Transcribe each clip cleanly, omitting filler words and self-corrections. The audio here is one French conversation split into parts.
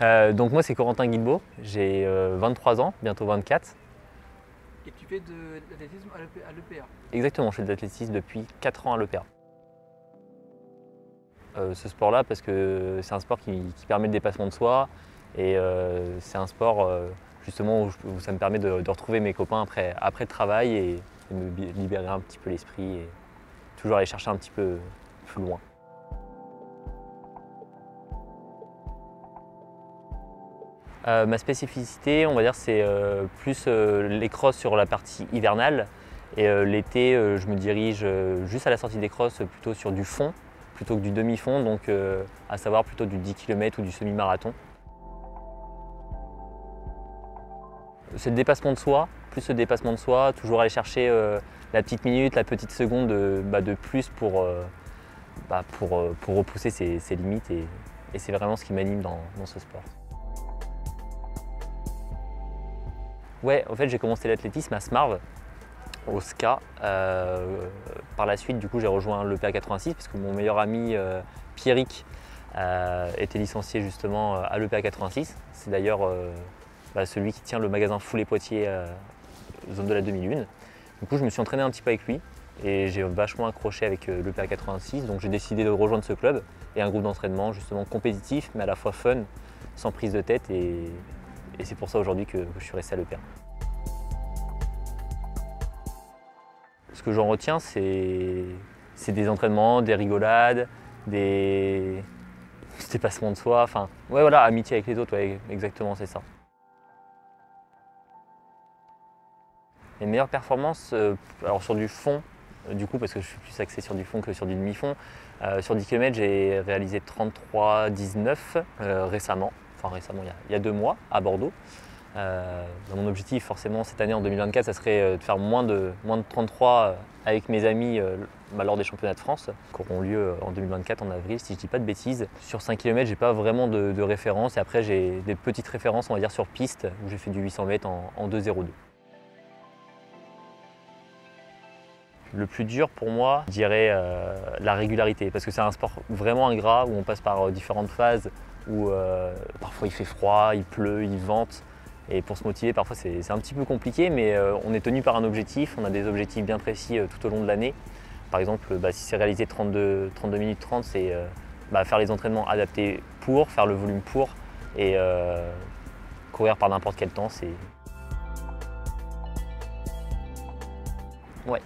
Donc moi c'est Corentin Guilbeault, j'ai 23 ans, bientôt 24. Et tu fais de l'athlétisme à l'EPA. Exactement, je fais de l'athlétisme depuis 4 ans à l'EPA. Ce sport-là parce que c'est un sport qui permet le dépassement de soi et c'est un sport justement où ça me permet de retrouver mes copains après le travail et de me libérer un petit peu l'esprit et toujours aller chercher un petit peu plus loin. Ma spécificité, on va dire, c'est plus les crosses sur la partie hivernale. Et l'été, je me dirige juste à la sortie des crosses plutôt sur du fond, plutôt que du demi-fond, donc à savoir plutôt du 10 km ou du semi-marathon. C'est le dépassement de soi, plus le dépassement de soi, toujours aller chercher la petite minute, la petite seconde de plus pour repousser ses limites et c'est vraiment ce qui m'anime dans ce sport. Ouais, en fait j'ai commencé l'athlétisme à Smarve, au SCA. Par la suite, du coup, j'ai rejoint l'EPA 86 parce que mon meilleur ami Pierrick était licencié justement à l'EPA 86. C'est d'ailleurs celui qui tient le magasin Foulet Poitiers, zone de la demi-lune. Du coup, je me suis entraîné un petit peu avec lui et j'ai vachement accroché avec l'EPA 86. Donc j'ai décidé de rejoindre ce club et un groupe d'entraînement justement compétitif mais à la fois fun, sans prise de tête et c'est pour ça aujourd'hui que je suis resté à l'EPA. Ce que j'en retiens, c'est des entraînements, des rigolades, des dépassements de soi, enfin, ouais, voilà, amitié avec les autres, ouais, exactement, c'est ça. Les meilleures performances, alors sur du fond, du coup, parce que je suis plus axé sur du fond que sur du demi-fond, sur 10 km, j'ai réalisé 33,19 récemment, il y a 2 mois, à Bordeaux. Mon objectif forcément cette année en 2024 ça serait de faire moins de 33 avec mes amis lors des championnats de France qui auront lieu en 2024 en avril si je ne dis pas de bêtises. Sur 5 km j'ai pas vraiment de référence et après j'ai des petites références on va dire sur piste où j'ai fait du 800 mètres en 2,02. Le plus dur pour moi, je dirais la régularité parce que c'est un sport vraiment ingrat où on passe par différentes phases où parfois il fait froid, il pleut, il vente. Et pour se motiver, parfois c'est un petit peu compliqué, mais on est tenu par un objectif, on a des objectifs bien précis tout au long de l'année. Par exemple, si c'est réalisé 32 minutes 30, c'est faire les entraînements adaptés pour, faire le volume pour, et courir par n'importe quel temps. Ouais,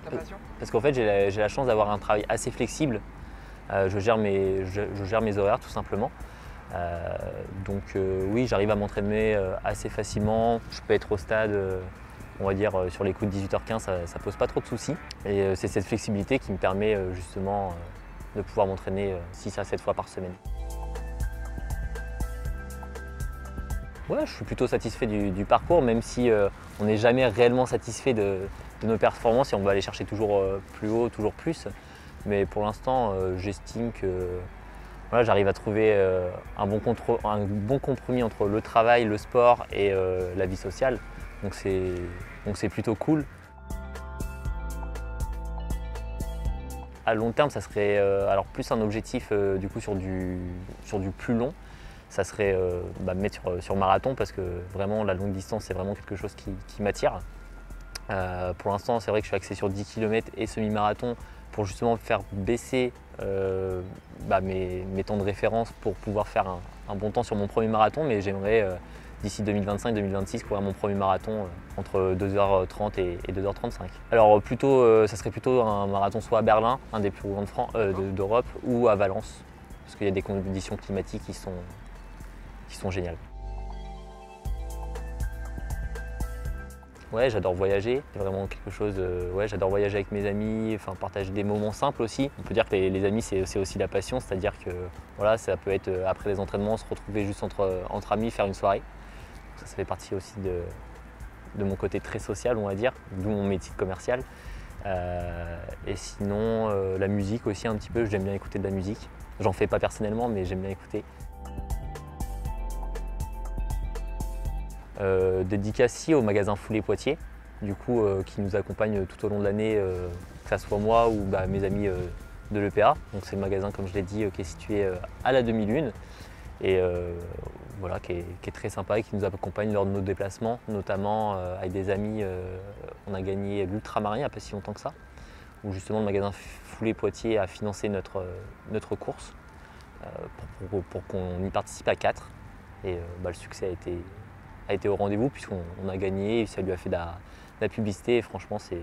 parce qu'en fait j'ai la chance d'avoir un travail assez flexible. Je gère mes horaires tout simplement. Donc oui, j'arrive à m'entraîner assez facilement. Je peux être au stade, on va dire sur les coups de 18h15, ça pose pas trop de soucis. Et c'est cette flexibilité qui me permet justement de pouvoir m'entraîner 6 à 7 fois par semaine. Ouais, je suis plutôt satisfait du parcours, même si on n'est jamais réellement satisfait de nos performances et on va aller chercher toujours plus haut, toujours plus. Mais pour l'instant, j'estime que voilà, j'arrive à trouver un bon compromis entre le travail, le sport et la vie sociale. Donc c'est plutôt cool. À long terme, ça serait alors plus un objectif du coup sur du plus long. Ça serait me mettre sur marathon parce que vraiment la longue distance c'est vraiment quelque chose qui m'attire. Pour l'instant, c'est vrai que je suis axé sur 10 km et semi-marathon pour justement faire baisser mes temps de référence pour pouvoir faire un bon temps sur mon premier marathon, mais j'aimerais d'ici 2025-2026 courir mon premier marathon entre 2h30 et 2h35. Alors ça serait plutôt un marathon soit à Berlin, un des plus grands d'Europe, ou à Valence, parce qu'il y a des conditions climatiques qui sont géniales. Ouais, j'adore voyager, c'est vraiment quelque chose, j'adore voyager avec mes amis, partager des moments simples aussi. On peut dire que les amis c'est aussi la passion, c'est-à-dire que voilà, ça peut être après les entraînements, se retrouver juste entre amis, faire une soirée. Ça fait partie aussi de mon côté très social, on va dire, d'où mon métier de commercial. Et sinon, la musique aussi un petit peu, j'aime bien écouter de la musique. J'en fais pas personnellement, mais j'aime bien écouter. Dédicace au magasin Foulet Poitiers, du coup, qui nous accompagne tout au long de l'année, que ce soit moi ou mes amis de l'EPA. Donc c'est le magasin, comme je l'ai dit, qui est situé à la demi-lune. Et voilà, qui est très sympa et qui nous accompagne lors de nos déplacements, notamment avec des amis. On a gagné l'Ultramarin il n'y a pas si longtemps que ça, où justement le magasin Foulée Poitiers a financé notre course pour qu'on y participe à 4. Et le succès a été au rendez-vous puisqu'on a gagné et ça lui a fait de la publicité. Et franchement, c'est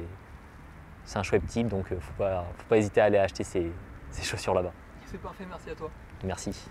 un chouette type, donc faut pas hésiter à aller acheter ses chaussures là-bas. C'est parfait, merci à toi. Merci.